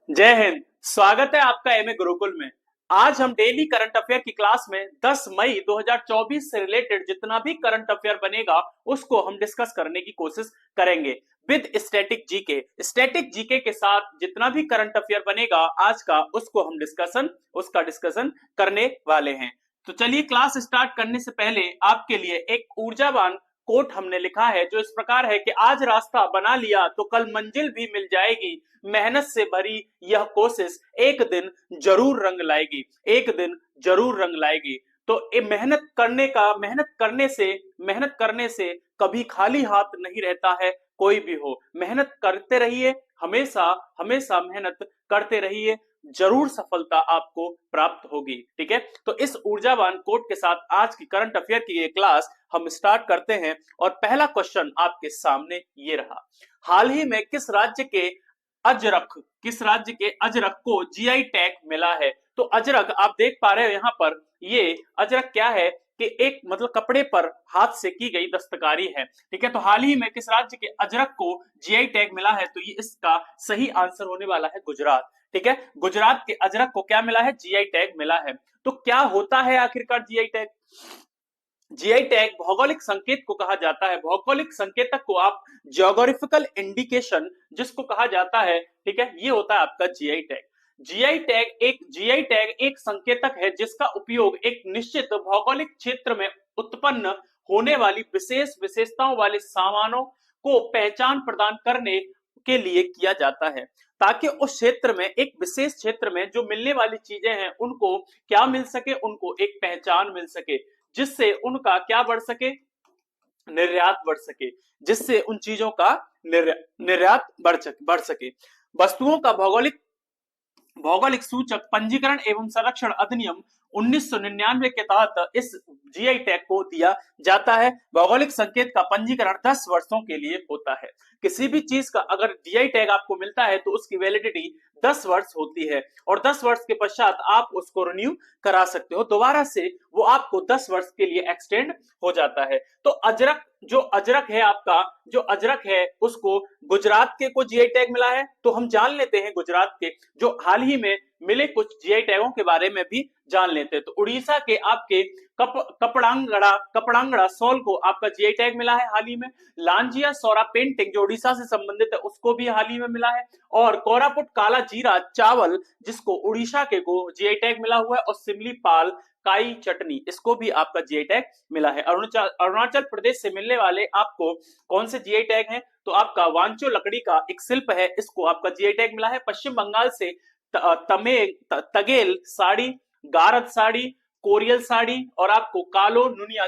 जय हिंद। स्वागत है आपका एमए गुरुकुल में। आज हम डेली करंट अफेयर की क्लास में 10 मई 2024 से रिलेटेड जितना भी करंट अफेयर बनेगा उसको हम डिस्कस करने की कोशिश करेंगे विद स्टैटिक जीके के साथ जितना भी करंट अफेयर बनेगा आज का उसको हम डिस्कशन करने वाले हैं। तो चलिए क्लास स्टार्ट करने से पहले आपके लिए एक ऊर्जावान कोट हमने लिखा है जो इस प्रकार है कि आज रास्ता बना लिया तो कल मंजिल भी मिल जाएगी, मेहनत से भरी यह कोशिश एक दिन जरूर रंग लाएगी, एक दिन जरूर रंग लाएगी। तो ये मेहनत करने से कभी खाली हाथ नहीं रहता है। कोई भी हो मेहनत करते रहिए, हमेशा हमेशा मेहनत करते रहिए, जरूर सफलता आपको प्राप्त होगी। ठीक है, तो इस ऊर्जावान कोट के साथ आज की करंट अफेयर की ये क्लास हम स्टार्ट करते हैं और पहला क्वेश्चन आपके सामने ये रहा। हाल ही में किस राज्य के अजरक को जीआई टैग मिला है? तो अजरक आप देख पा रहे हो यहाँ पर, ये अजरक क्या है कि एक मतलब कपड़े पर हाथ से की गई दस्तकारी है। ठीक है, तो हाल ही में किस राज्य के अजरक को जीआई टैग मिला है? तो ये इसका सही आंसर होने वाला है गुजरात। ठीक है, गुजरात के अजरक को क्या मिला है? जीआई टैग मिला है। तो क्या होता है आखिरकार जीआई टैग? जीआई टैग भौगोलिक संकेत को कहा जाता है। भौगोलिक संकेतक को आप ज्योग्राफिकल इंडिकेशन जिसको कहा जाता है, ठीक है, ये होता है आपका जीआई टैग। जीआई टैग एक संकेतक है जिसका उपयोग एक निश्चित भौगोलिक क्षेत्र में उत्पन्न होने वाली विशेष विशेषताओं वाले सामानों को पहचान प्रदान करने के लिए किया जाता है, ताकि उस क्षेत्र में, एक विशेष क्षेत्र में जो मिलने वाली चीजें हैं उनको क्या मिल सके, उनको एक पहचान मिल सके, जिससे उनका क्या बढ़ सके, निर्यात बढ़ सके, जिससे उन चीजों का निर्यात बढ़ सके। वस्तुओं का भौगोलिक भौगोलिक सूचक पंजीकरण एवं संरक्षण अधिनियम 1999 के तहत इस जीआई टैग को दिया जाता है। भौगोलिक संकेत का पंजीकरण 10 वर्षों के लिए होता है। किसी भी चीज का अगर जीआई टैग आपको मिलता है तो उसकी वैलिडिटी 10 वर्ष होती है और 10 वर्ष के पश्चात आप उसको रिन्यू करा सकते हो, दोबारा से वो आपको 10 वर्ष के लिए एक्सटेंड हो जाता है। तो जो अजरक है उसको गुजरात के को जीआई टैग मिला है। तो हम जान लेते हैं गुजरात के जो हाल ही में मिले कुछ जीआई टैगों के बारे में भी जान लेते हैं। तो उड़ीसा के आपके कपड़ांगड़ा सॉल को आपका जीआई टैग मिला है हाल ही में। लांजिया सौरा पेंटिंग जो उड़ीसा से संबंधित है उसको भी हाल ही में मिला है। और कोरापुट काला जीरा चावल जिसको उड़ीसा के को जीआई टैग मिला हुआ है। और सिमली पाल काई चटनी इसको भी आपका जीआई टैग मिला है। अरुणाचल प्रदेश से मिलने वाले आपको कौन से जीआई टैग हैं? तो आपका वांचो लकड़ी का एक शिल्प है, इसको आपका जीआई टैग मिला है। पश्चिम बंगाल से तगेल साड़ी, गारद साड़ी, कोरियल साड़ी और आपको कालो नुनिया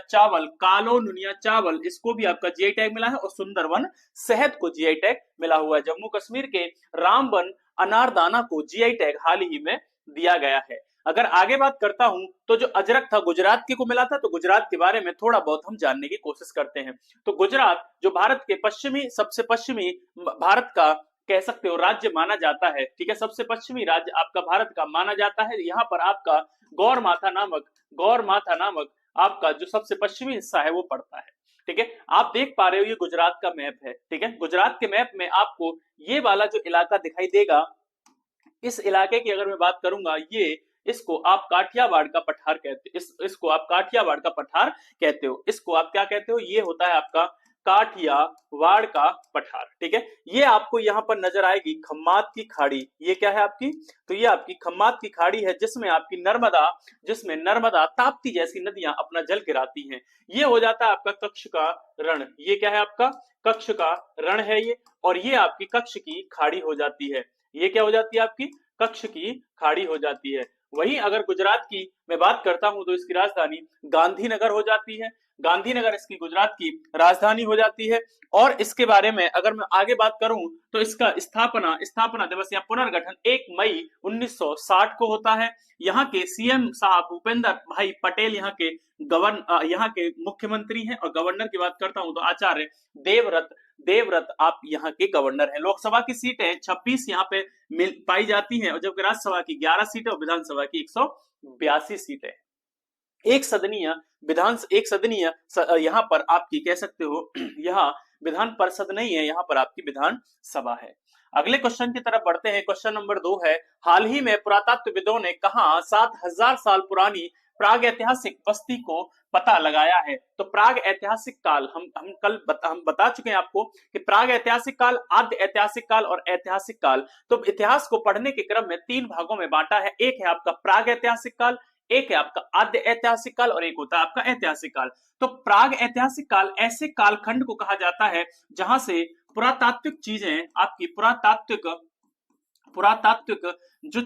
चावल इसको भी आपका जीआई टैग मिला है। और सुंदरवन शहद को जीआई टैग मिला हुआ है। जम्मू कश्मीर के रामबन अनारदाना को जीआई टैग हाल ही में दिया गया है। अगर आगे बात करता हूं तो जो अजरक था गुजरात के को मिला था, तो गुजरात के बारे में थोड़ा बहुत हम जानने की कोशिश करते हैं। तो गुजरात जो भारत के सबसे पश्चिमी भारत का कह सकते हो राज्य माना जाता है। ठीक है, सबसे पश्चिमी राज्य आपका भारत का माना जाता है। यहाँ पर आपका गौर माथा नामक आपका जो सबसे पश्चिमी हिस्सा है वो पड़ता है। ठीक है, आप देख पा रहे हो ये गुजरात का मैप है। ठीक है, गुजरात के मैप में आपको ये वाला जो इलाका दिखाई देगा, इस इलाके की अगर मैं बात करूंगा, ये इसको आप काठियावाड़ का पठार कहते हो। इसको आप काठियावाड़ का पठार कहते हो। इसको आप क्या कहते हो? ये होता है आपका काठियावाड़ का पठार। ठीक है, ये आपको यहाँ पर नजर आएगी खम्मात की खाड़ी। ये क्या है आपकी? तो ये आपकी खम्मात की खाड़ी है जिसमें नर्मदा ताप्ती जैसी नदियां अपना जल गिराती हैं। ये हो जाता है आपका कच्छ का रण। ये क्या है आपका? कच्छ का रण है ये। और ये आपकी कच्छ की खाड़ी हो जाती है। ये क्या हो जाती है? आपकी कच्छ की खाड़ी हो जाती है। वहीं अगर गुजरात की मैं बात करता हूं तो इसकी राजधानी गांधीनगर हो जाती है। गांधीनगर इसकी गुजरात की राजधानी हो जाती है। और इसके बारे में अगर मैं आगे बात करूं तो इसका स्थापना दिवस या पुनर्गठन 1 मई 1960 को होता है। यहाँ के सीएम साहब भूपेंद्र भाई पटेल यहाँ के मुख्यमंत्री हैं। और गवर्नर की बात करता हूं तो आचार्य देवव्रत आप यहाँ के गवर्नर हैं। लोकसभा की सीटें 26 यहाँ पे पाई जाती हैं, और जबकि राज्यसभा की 11 सीटें और विधानसभा की 182 सीटें। एक सदनीय यहाँ पर आपकी कह सकते हो यहाँ विधान परिषद नहीं है, यहाँ पर आपकी विधान सभा है। अगले क्वेश्चन की तरफ बढ़ते हैं। क्वेश्चन नंबर 2 है, हाल ही में पुरातत्वविदों ने कहां 7000 साल पुरानी प्राग ऐतिहासिक बस्ती को पता लगाया है? तो प्राग ऐतिहासिक काल हम बता चुके हैं आपको कि प्राग ऐतिहासिक काल, आद्य ऐतिहासिक काल और ऐतिहासिक काल। तो इतिहास को पढ़ने के क्रम में 3 भागों में बांटा है। एक है आपका प्राग ऐतिहासिक काल, एक है आपका आद्य ऐतिहासिक काल और एक होता है आपका ऐतिहासिक काल। तो प्राग ऐतिहासिक काल ऐसे कालखंड को कहा जाता है जहां से पुरातात्विक चीजें आपकी पुरातात्विक जो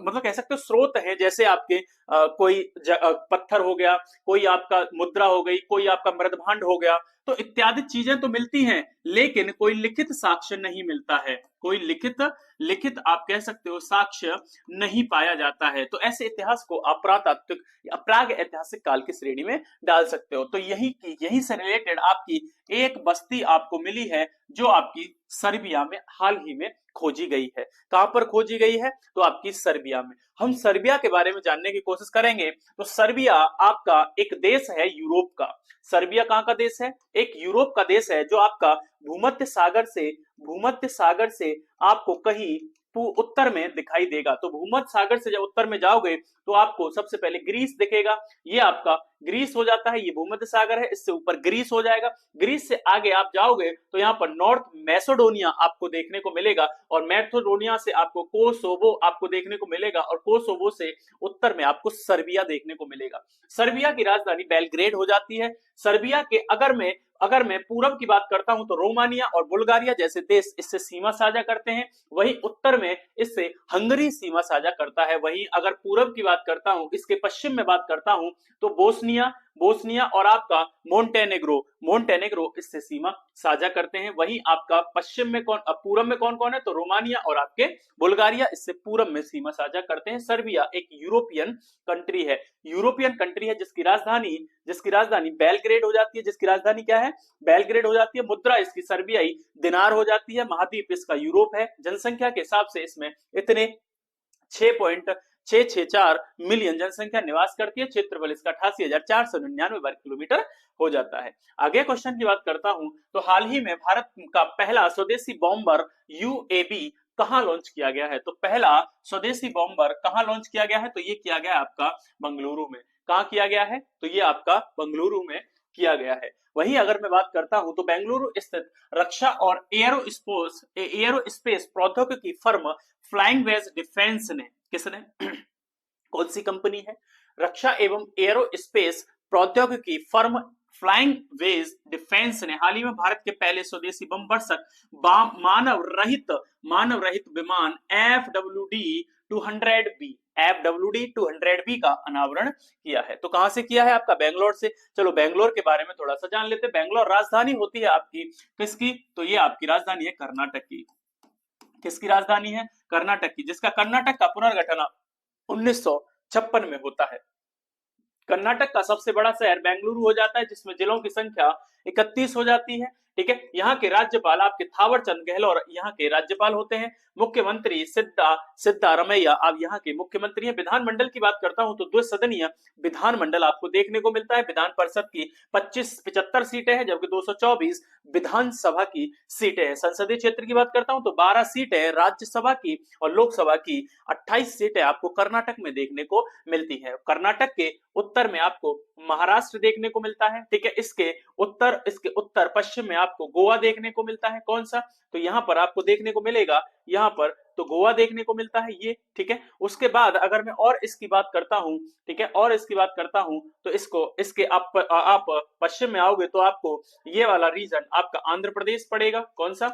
मतलब कह सकते हो स्रोत है, जैसे आपके कोई पत्थर हो गया, कोई आपका मुद्रा हो गई, कोई आपका मृदभांड हो गया, तो इत्यादि चीजें तो मिलती हैं लेकिन कोई लिखित साक्ष्य नहीं मिलता है। कोई लिखित आप कह सकते हो साक्ष्य नहीं पाया जाता है। तो ऐसे इतिहास को आप पुरातात्विक या प्राग ऐतिहासिक काल की श्रेणी में डाल सकते हो। तो यही से रिलेटेड आपकी एक बस्ती आपको मिली है जो आपकी सर्बिया में हाल ही में खोजी गई है। कहां पर खोजी गई है? तो आपकी सर्बिया में। हम सर्बिया के बारे में जानने की कोशिश करेंगे। तो सर्बिया आपका एक देश है यूरोप का। सर्बिया कहां का देश है? एक यूरोप का देश है जो आपका भूमध्य सागर से आपको कहीं उत्तर में दिखाई देगा। तो भूमध्य सागर से जब उत्तर में जाओगे तो आपको सबसे पहले ग्रीस दिखेगा। ये आपका ग्रीस हो जाता है, ये भूमध्य सागर है, इससे ऊपर ग्रीस हो जाएगा। ग्रीस से आगे आप जाओगे तो यहाँ पर नॉर्थ मैसेडोनिया आपको देखने को मिलेगा और मैसेडोनिया से आपको कोसोवो आपको देखने को मिलेगा और कोसोवो से उत्तर में आपको सर्बिया देखने को मिलेगा। सर्बिया की राजधानी बेलग्रेड हो जाती है। सर्बिया के अगर मैं पूरब की बात करता हूं तो रोमानिया और बुल्गारिया जैसे देश इससे सीमा साझा करते हैं। वहीं उत्तर में इससे हंगरी सीमा साझा करता है। वहीं अगर पूरब की बात करता हूं, इसके पश्चिम में बात करता हूं तो बोस्निया और आपका मोन्टेनेग्रो इससे सीमा साझा करते हैं। वहीं आपका पूरब में कौन कौन है? तो रोमानिया और आपके बुल्गारिया इससे पूरब में सीमा साझा करते हैं। सर्बिया एक यूरोपियन कंट्री है जिसकी राजधानी बेलग्रेड हो जाती है। जिसकी राजधानी क्या है? बेलग्रेड हो जाती है। मुद्रा इसकी सर्बियाई दिनार हो जाती है। महाद्वीप इसका यूरोप है। जनसंख्या के हिसाब से इसमें इतने 6.664 मिलियन जनसंख्या निवास करती है। क्षेत्रफल इसका 88,499 वर्ग किलोमीटर हो जाता है। आगे क्वेश्चन की बात करता हूं तो हाल ही में भारत का पहला स्वदेशी बॉम्बर यूएवी कहां लॉन्च किया गया है? तो पहला स्वदेशी बॉम्बर कहां लॉन्च किया गया है? तो ये किया गया है आपका बेंगलुरु में। कहां किया गया है? तो ये आपका बेंगलुरु में किया गया है। वहीं अगर मैं बात करता हूं तो बेंगलुरु स्थित रक्षा और एयरोस्पेस प्रौद्योगिकी फर्म फ्लाइंग वेज डिफेंस ने किसने कौन सी कंपनी है? रक्षा एवं एयरोस्पेस प्रौद्योगिकी फर्म फ्लाइंग वेज डिफेंस ने हाल ही में भारत के पहले स्वदेशी बम वर्षक मानव रहित विमान FWD 200B का अनावरण किया है। तो कहां से किया है? आपका बेंगलोर से। चलो बेंगलोर के बारे में थोड़ा सा जान लेते हैं। बेंगलोर राजधानी होती है आपकी किसकी? तो ये आपकी राजधानी है कर्नाटक की। किसकी राजधानी है? कर्नाटक की, जिसका कर्नाटक का पुनर्गठन 1956 में होता है। कर्नाटक का सबसे बड़ा शहर बेंगलुरु हो जाता है जिसमें जिलों की संख्या 31 हो जाती है। ठीक है। यहाँ के राज्यपाल आपके थावरचंद गहलोत यहाँ के राज्यपाल होते हैं। मुख्यमंत्री सिद्धारमैया आप यहाँ के मुख्यमंत्री हैं। विधानमंडल की बात करता हूं तो द्विसदनीय विधानमंडल आपको देखने को मिलता है। विधान परिषद की 75 सीटें हैं जबकि 224 विधानसभा की सीटें हैं। संसदीय क्षेत्र की बात करता हूं तो 12 सीटें राज्यसभा की और लोकसभा की 28 सीटें आपको कर्नाटक में देखने को मिलती है। कर्नाटक के उत्तर में आपको महाराष्ट्र देखने को मिलता है। ठीक है। इसके उत्तर पश्चिम में आपको गोवा देखने को मिलता है। कौन सा? तो यहाँ पर आपको देखने को मिलेगा, यहाँ पर तो गोवा देखने को मिलता है ये। ठीक है। उसके बाद अगर मैं और इसकी बात करता हूं, ठीक है, और इसकी बात करता हूं तो इसके आप पश्चिम में आओगे तो आपको ये वाला रीजन आपका आंध्र प्रदेश पड़ेगा। कौन सा?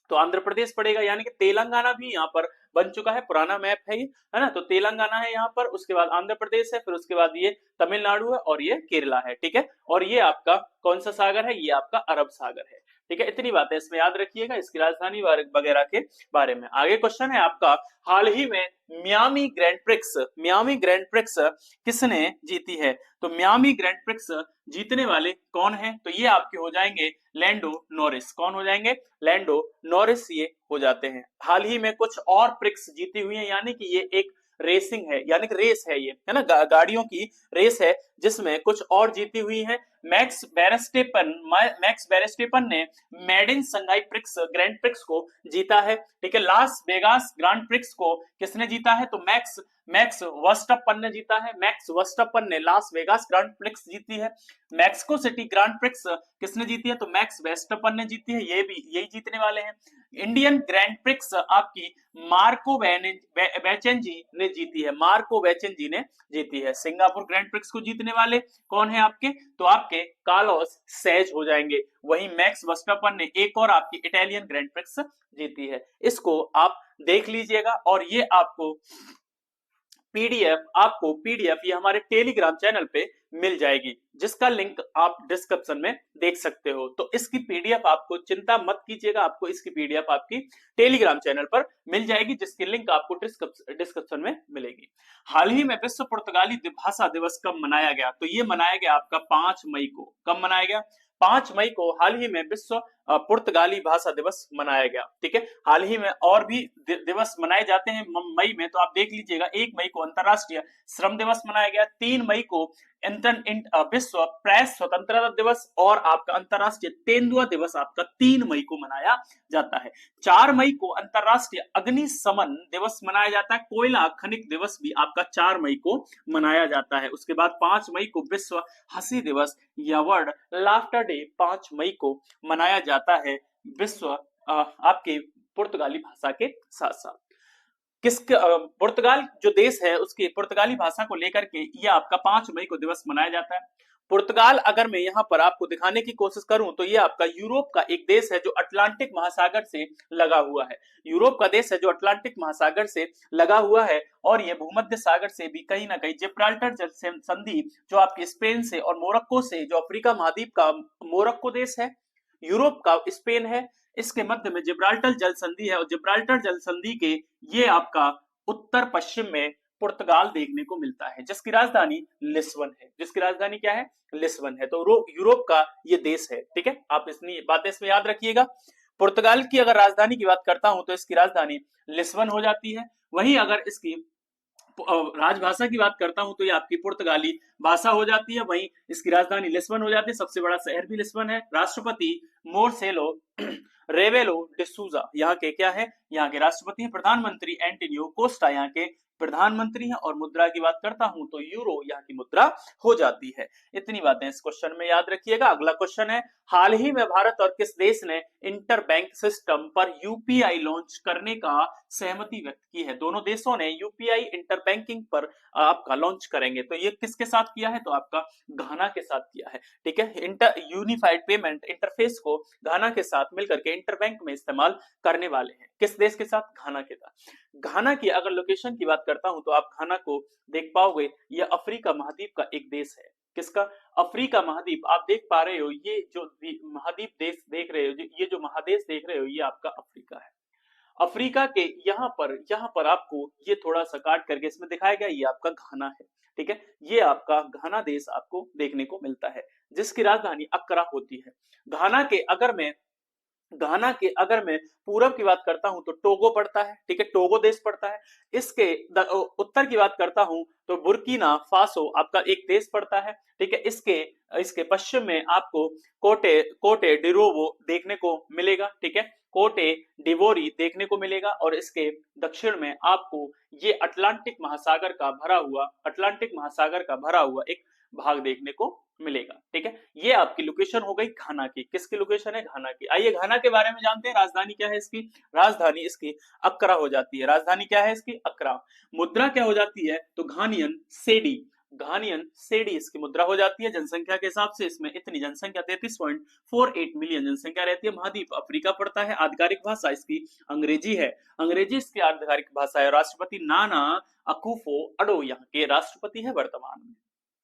तो आंध्र प्रदेश पड़ेगा। यानी कि तेलंगाना भी यहाँ पर बन चुका है। पुराना मैप है ये, है ना। तो तेलंगाना है यहाँ पर, उसके बाद आंध्र प्रदेश है, फिर उसके बाद ये तमिलनाडु है और ये केरला है। ठीक है। और ये आपका कौन सा सागर है? ये आपका अरब सागर है। ठीक है। इतनी बातें इसमें याद रखिएगा इसकी राजधानी वगैरह के बारे में। आगे क्वेश्चन है आपका, हाल ही में मियामी ग्रैंड प्रिक्स किसने जीती है? तो मियामी ग्रैंड प्रिक्स जीतने वाले कौन हैं? तो ये आपके हो जाएंगे लैंडो नॉरिस। कौन हो जाएंगे? लैंडो नॉरिस ये हो जाते हैं। हाल ही में कुछ और प्रिक्स जीती हुई है, यानी कि ये एक रेसिंग है, यानी कि रेस है, ये है ना, गाड़ियों की रेस है जिसमें कुछ और जीती हुई है। मैक्स वेरस्टेपन ने made in Shanghai prix grand prix को जीता है। ठीक है, लास वेगास ग्रांड प्रिक्स को किसने जीता है? तो मैक्स मैक्स वर्स्टप्पन ने जीता है। मैक्स वर्स्टप्पन ने लास वेगास ग्रांड प्रिक्स जीती है। मैक्सिको सिटी ग्रांड प्रिक्स किसने जीती है? तो मैक्स वेस्टप्पन ने जीती है। ये भी यही जीतने वाले हैं। इंडियन ग्रैंड प्रिक्स आपकी मार्को वेचेंजी ने जीती है। मार्को वेचेंजी ने जीती है। सिंगापुर ग्रैंड प्रिक्स को जीतने वाले कौन है आपके? तो आपके कार्लोस सैज हो जाएंगे। वहीं मैक्स वर्स्टप्पन ने एक और आपकी इटालियन ग्रैंड प्रिक्स जीती है। इसको आप देख लीजिएगा और ये आपको पीडीएफ ये हमारे टेलीग्राम चैनल पे मिल जाएगी, जिसका लिंक आप डिस्क्रिप्शन में देख सकते हो। तो इसकी पीडीएफ आपको, चिंता मत कीजिएगा, आपको इसकी पीडीएफ आपकी टेलीग्राम चैनल पर मिल जाएगी, जिसकी लिंक आपको डिस्क्रिप्शन में मिलेगी। हाल ही में विश्व पुर्तगाली भाषा दिवस कब मनाया गया? तो ये मनाया गया आपका 5 मई को। कब मनाया गया? 5 मई को हाल ही में विश्व पुर्तगाली भाषा दिवस मनाया गया। ठीक है, हाल ही में और भी दिवस मनाए जाते हैं मई में, तो आप देख लीजिएगा। 1 मई को अंतरराष्ट्रीय श्रम दिवस मनाया गया। 3 मई को विश्व प्रेस स्वतंत्रता दिवस और आपका अंतरराष्ट्रीय तेंदुआ दिवस आपका 3 मई को मनाया जाता है। 4 मई को अंतरराष्ट्रीय अग्निशमन दिवस मनाया जाता है। कोयला खनिक दिवस भी आपका 4 मई को मनाया जाता है। उसके बाद 5 मई को विश्व हंसी दिवस या वर्ल्ड लाफ्टर डे 5 मई को मनाया जाता है। विश्व आपके पुर्तगाली भाषा के साथ साथ पुर्तगाल जो देश है उसकी पुर्तगाली भाषा को लेकर के यह आपका 5 मई को दिवस मनाया जाता है। पुर्तगाल अगर मैं यहाँ पर आपको दिखाने की कोशिश करूं तो ये आपका यूरोप का एक देश है जो अटलांटिक महासागर से लगा हुआ है। यूरोप का देश है जो अटलांटिक महासागर से लगा हुआ है और ये भूमध्य सागर से भी कहीं ना कहीं जिब्राल्टर जल संधि जो आपकी स्पेन से और मोरक्को से, जो अफ्रीका महाद्वीप का मोरक्को देश है, यूरोप का स्पेन है, इसके मध्य में जिब्राल्टर जल संधि है और जिब्राल्टर जल संधि के ये आपका उत्तर पश्चिम में पुर्तगाल देखने को मिलता है, जिसकी राजधानी लिस्बन है। जिसकी राजधानी क्या है? लिस्बन है। तो यूरोप का ये देश है। ठीक है, आप इतनी बातें इसमें याद रखिएगा। पुर्तगाल की अगर राजधानी की बात करता हूं तो इसकी राजधानी लिस्बन हो जाती है। वहीं अगर इसकी राजभाषा की बात करता हूं तो ये आपकी पुर्तगाली भाषा हो जाती है। वहीं इसकी राजधानी लिस्बन हो जाती है। सबसे बड़ा शहर भी लिस्बन है। राष्ट्रपति मोर्सेलो रेवेलो डिसूजा यहाँ के क्या है? यहाँ के राष्ट्रपति हैं। प्रधानमंत्री एंटोनियो कोस्टा यहाँ के प्रधानमंत्री हैं। और मुद्रा की बात करता हूं तो यूरो यहाँ की मुद्रा हो जाती है। इतनी बातें इस क्वेश्चन में याद रखिएगा। अगला क्वेश्चन है, हाल ही में भारत और किस देश ने इंटर बैंक सिस्टम पर यूपीआई लॉन्च करने का सहमति व्यक्त की है? दोनों देशों ने यूपीआई इंटर बैंकिंग पर आपका लॉन्च करेंगे। तो ये किसके साथ किया है? तो आपका घाना के साथ किया है। ठीक है, इंटर यूनिफाइड पेमेंट इंटरफेस को घाना के साथ मिलकर के इंटर बैंक में इस्तेमाल करने वाले हैं। किस देश के साथ? घाना के साथ। घाना की अगर लोकेशन की बात करता हूं तो आप घाना को देख पाओगे, यह अफ्रीका महाद्वीप का एक देश है। किसका? अफ्रीका महाद्वीप। आप देख पा रहे हो ये जो महाद्वीप देश देख रहे हो, ये जो महादेश देख रहे हो, ये आपका अफ्रीका है। अफ्रीका के यहाँ पर आपको ये थोड़ा सा काट करके इसमें दिखाया गया, ये आपका घाना है। ठीक है, ये आपका घाना देश आपको देखने को मिलता है, जिसकी राजधानी अक्रा होती है। घाना के अगर मैं पूरब की बात करता हूं तो टोगो पड़ता है। ठीक है, टोगो देश पड़ता है। इसके उत्तर की बात करता हूं तो बुर्किना फासो आपका एक देश पड़ता है। ठीक है, इसके पश्चिम में आपको कोटे डिरोवो देखने को मिलेगा। ठीक है, कोटे डिवोरी देखने को मिलेगा। और इसके दक्षिण में आपको ये अटलांटिक महासागर का भरा हुआ एक भाग देखने को मिलेगा। ठीक है, ये आपकी लोकेशन हो गई घाना की। किसकी लोकेशन है? घाना की। आइए घाना के बारे में जानते हैं। राजधानी क्या है इसकी? राजधानी इसकी अक्रा हो जाती है। राजधानी क्या है इसकी? अक्रा। मुद्रा क्या हो जाती है? तो घानियन सेडी इसकी मुद्रा हो जाती है। जनसंख्या के हिसाब से इसमें इतनी जनसंख्या 33.48 मिलियन जनसंख्या रहती है। महाद्वीप अफ्रीका पड़ता है। आधिकारिक भाषा इसकी अंग्रेजी है। अंग्रेजी इसकी आधिकारिक भाषा है। राष्ट्रपति नाना अकुफो अडो यहाँ के राष्ट्रपति है वर्तमान में।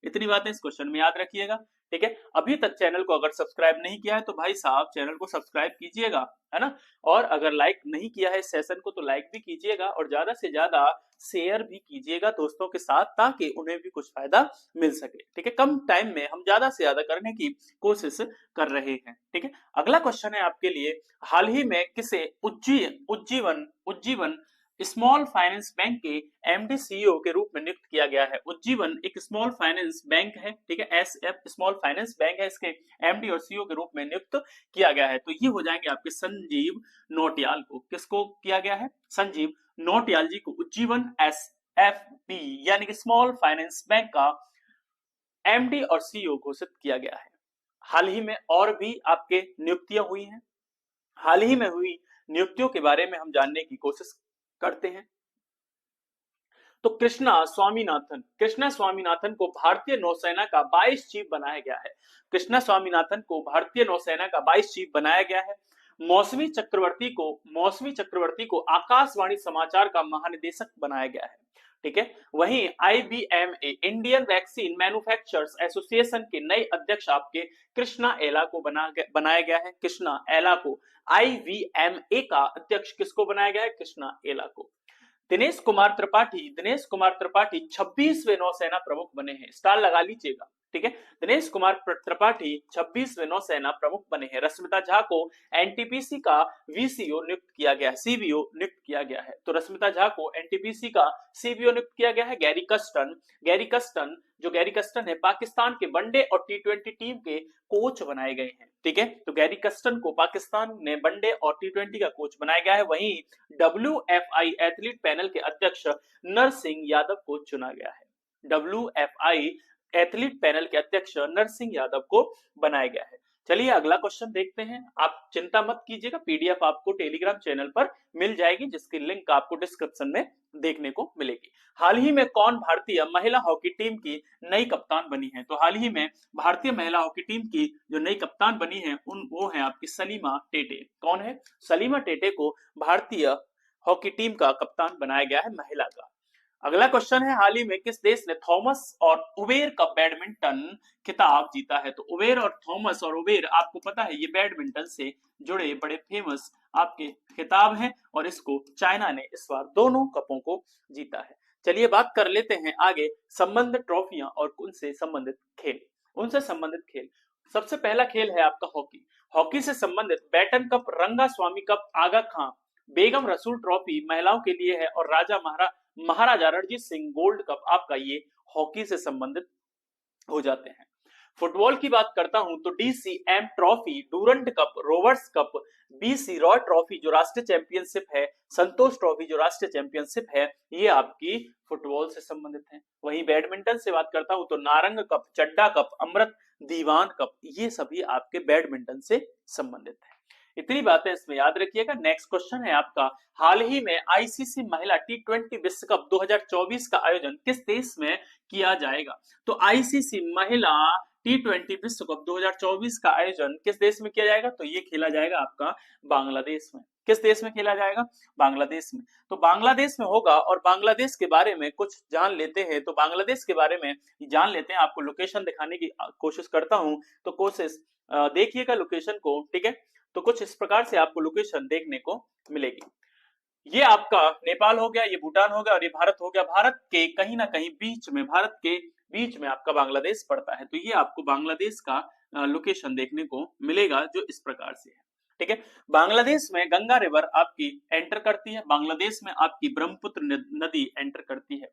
इतनी बातें इस क्वेश्चन में याद रखिएगा। ठीक है, अभी तक चैनल को अगर सब्सक्राइब नहीं किया है तो भाई साहब चैनल को सब्सक्राइब कीजिएगा, है ना। और अगर लाइक नहीं किया है इस सेशन को तो लाइक भी कीजिएगा और ज्यादा से ज्यादा शेयर भी कीजिएगा दोस्तों के साथ, ताकि उन्हें भी कुछ फायदा मिल सके। ठीक है, कम टाइम में हम ज्यादा से ज्यादा करने की कोशिश कर रहे हैं। ठीक है, अगला क्वेश्चन है आपके लिए, हाल ही में किसे उज्जीवन स्मॉल फाइनेंस बैंक के एमडी सीईओ के रूप में नियुक्त किया गया है? उज्जीवन एक स्मॉल फाइनेंस बैंक है, ठीक है, एसएफ स्मॉल फाइनेंस बैंक है, इसके एमडी और सीईओ के रूप में नियुक्त किया गया है। तो ये हो जाएंगे आपके संजीव नौटियाल को। किसको किया गया है? संजीव नौटियाल जी को उज्जीवन एसएफबी यानी कि स्मॉल फाइनेंस बैंक का एमडी और सीईओ घोषित किया गया है। हाल ही में और भी आपके नियुक्तियां हुई हैं। हाल ही में हुई नियुक्तियों के बारे में हम जानने की कोशिश करते हैं। तो कृष्णा स्वामीनाथन को भारतीय नौसेना का 22 चीफ बनाया गया है। कृष्णा स्वामीनाथन को भारतीय नौसेना का 22 चीफ बनाया गया है। मौसमी चक्रवर्ती को आकाशवाणी समाचार का महानिदेशक बनाया गया है, ठीक है। वहीं IBMA Indian vaccine manufacturers association के नए अध्यक्ष आपके कृष्णा एला को बनाया गया है। कृष्णा एला को IBMA का अध्यक्ष किसको बनाया गया है? कृष्णा एला को। दिनेश कुमार त्रिपाठी 26वें नौसेना प्रमुख बने हैं। स्टार लगा लीजिएगा, ठीक है। दिनेश कुमार त्रिपाठी 26वें नौसेना प्रमुख बने हैं। रश्मिता झा को एनटीपीसी का VCO नियुक्त किया गया है, CBO नियुक्त किया गया है। तो रश्मिता झा को एनटीपीसी का CBO नियुक्त किया गया है। गैरी कस्टन है पाकिस्तान के वनडे और T20 टीम के कोच बनाए गए हैं, ठीक है। तो गैरी कस्टन को पाकिस्तान ने वनडे और T20 का कोच बनाया गया है। वहीं WFI एथलीट पैनल के अध्यक्ष नरसिंह यादव को चुना गया है। WFI एथलीट पैनल के अध्यक्ष नरसिंह यादव को बनाया गया है। चलिए अगला क्वेश्चन देखते हैं। आप चिंता मत कीजिएगा, PDF आपको टेलीग्राम चैनल पर मिल जाएगी, जिसकी लिंक आपको डिस्क्रिप्शन में देखने को मिलेगी। हाल ही में कौन भारतीय महिला हॉकी टीम की नई कप्तान बनी है? तो हाल ही में भारतीय महिला हॉकी टीम की जो नई कप्तान बनी है वो है आपकी सलीमा टेटे। कौन है? सलीमा टेटे को भारतीय हॉकी टीम का कप्तान बनाया गया है, महिला का। अगला क्वेश्चन है, हाल ही में किस देश ने थॉमस और उबेर का बैडमिंटन खिताब जीता है? तो उबेर और थॉमस और उबेर आपको पता है ये बैडमिंटन से जुड़े बड़े फेमस आपके खिताब हैं और इसको चाइना ने इस बार दोनों कपों को जीता है। चलिए बात कर लेते हैं आगे संबंधित ट्रॉफियां और उनसे संबंधित खेल। सबसे पहला खेल है आपका हॉकी से संबंधित बैटन कप, रंगा स्वामी कप, आगा खां बेगम रसूल ट्रॉफी महिलाओं के लिए है और महाराजा रणजीत सिंह गोल्ड कप आपका ये हॉकी से संबंधित हो जाते हैं। फुटबॉल की बात करता हूं तो DCM trophy, Durand cup, Rovers cup, BC Roy trophy जो राष्ट्रीय चैंपियनशिप है, संतोष ट्रॉफी जो राष्ट्रीय चैंपियनशिप है, ये आपकी फुटबॉल से संबंधित है। वहीं बैडमिंटन से बात करता हूं तो नारंग कप, चड्डा कप, अमृत दीवान कप, ये सभी आपके बैडमिंटन से संबंधित है। इतनी बातें इसमें याद रखिएगा। नेक्स्ट क्वेश्चन है आपका, हाल ही में ICC महिला T20 विश्व कप 2024 का आयोजन किस देश में किया जाएगा? तो ICC महिला T20 विश्व कप 2024 का आयोजन किस देश में किया जाएगा? तो ये खेला जाएगा आपका बांग्लादेश में। किस देश में खेला जाएगा? बांग्लादेश में। तो बांग्लादेश में होगा और बांग्लादेश के बारे में कुछ जान लेते हैं। तो बांग्लादेश के बारे में जान लेते हैं, आपको लोकेशन दिखाने की कोशिश करता हूं, तो कोशिश देखिएगा लोकेशन को, ठीक है। तो कुछ इस प्रकार से आपको लोकेशन देखने को मिलेगी। ये आपका नेपाल हो गया, ये भूटान हो गया और ये भारत हो गया। भारत के कहीं ना कहीं बीच में आपका बांग्लादेश पड़ता है। तो ये आपको बांग्लादेश का लोकेशन देखने को मिलेगा जो इस प्रकार से है, ठीक है। बांग्लादेश में गंगा रिवर आपकी एंटर करती है, बांग्लादेश में आपकी ब्रह्मपुत्र नदी एंटर करती है।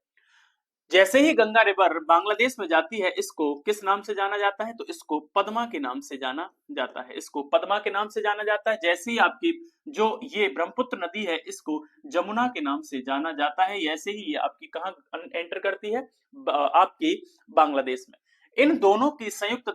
जैसे ही गंगा रिवर बांग्लादेश में जाती है, इसको किस नाम से जाना जाता है? तो इसको पद्मा के नाम से जाना जाता है, इसको पद्मा के नाम से जाना जाता है। जैसे ही आपकी जो ये ब्रह्मपुत्र नदी है, इसको जमुना के नाम से जाना जाता है। ऐसे ही ये आपकी कहाँ एंटर करती है? आपकी बांग्लादेश में। इन दोनों की संयुक्त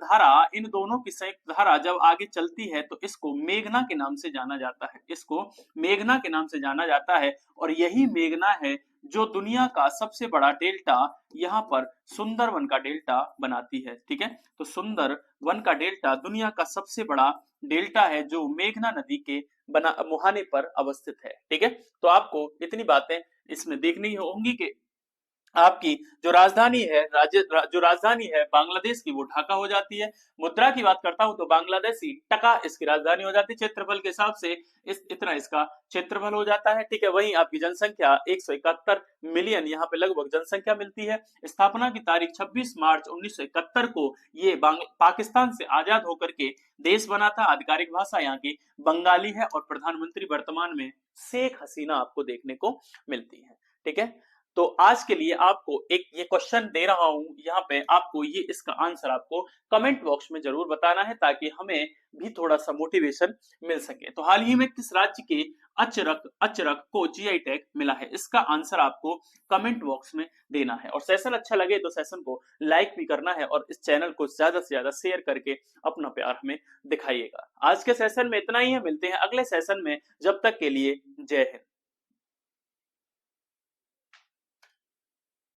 धारा जब आगे चलती है तो इसको मेघना के नाम से जाना जाता है, इसको मेघना के नाम से जाना जाता है। और यही मेघना है जो दुनिया का सबसे बड़ा डेल्टा यहाँ पर सुंदरवन का डेल्टा बनाती है, ठीक है। तो सुंदरवन का डेल्टा दुनिया का सबसे बड़ा डेल्टा है जो मेघना नदी के मुहाने पर अवस्थित है, ठीक है। तो आपको इतनी बातें इसमें देखनी होंगी कि आपकी जो राजधानी है बांग्लादेश की, वो ढाका हो जाती है। मुद्रा की बात करता हूं तो बांग्लादेशी टका इसकी राजधानी हो जाती है। क्षेत्रफल के हिसाब से इतना इसका क्षेत्रफल हो जाता है, ठीक है। वहीं आपकी जनसंख्या 171 मिलियन यहाँ पे लगभग जनसंख्या मिलती है। स्थापना की तारीख 26 मार्च 1971 को ये पाकिस्तान से आजाद होकर के देश बना था। आधिकारिक भाषा यहाँ की बंगाली है और प्रधानमंत्री वर्तमान में शेख हसीना आपको देखने को मिलती है, ठीक है। तो आज के लिए आपको एक ये क्वेश्चन दे रहा हूं यहाँ पे, आपको ये इसका आंसर आपको कमेंट बॉक्स में जरूर बताना है, ताकि हमें भी थोड़ा सा मोटिवेशन मिल सके। तो हाल ही में किस राज्य के अचरक अचरक को जीआई टैग मिला है, इसका आंसर आपको कमेंट बॉक्स में देना है। और सेशन अच्छा लगे तो सेशन को लाइक भी करना है, और इस चैनल को ज्यादा से ज्यादा शेयर करके अपना प्यार हमें दिखाइएगा। आज के सेशन में इतना ही है, मिलते हैं अगले सेशन में। जब तक के लिए जय हिंद।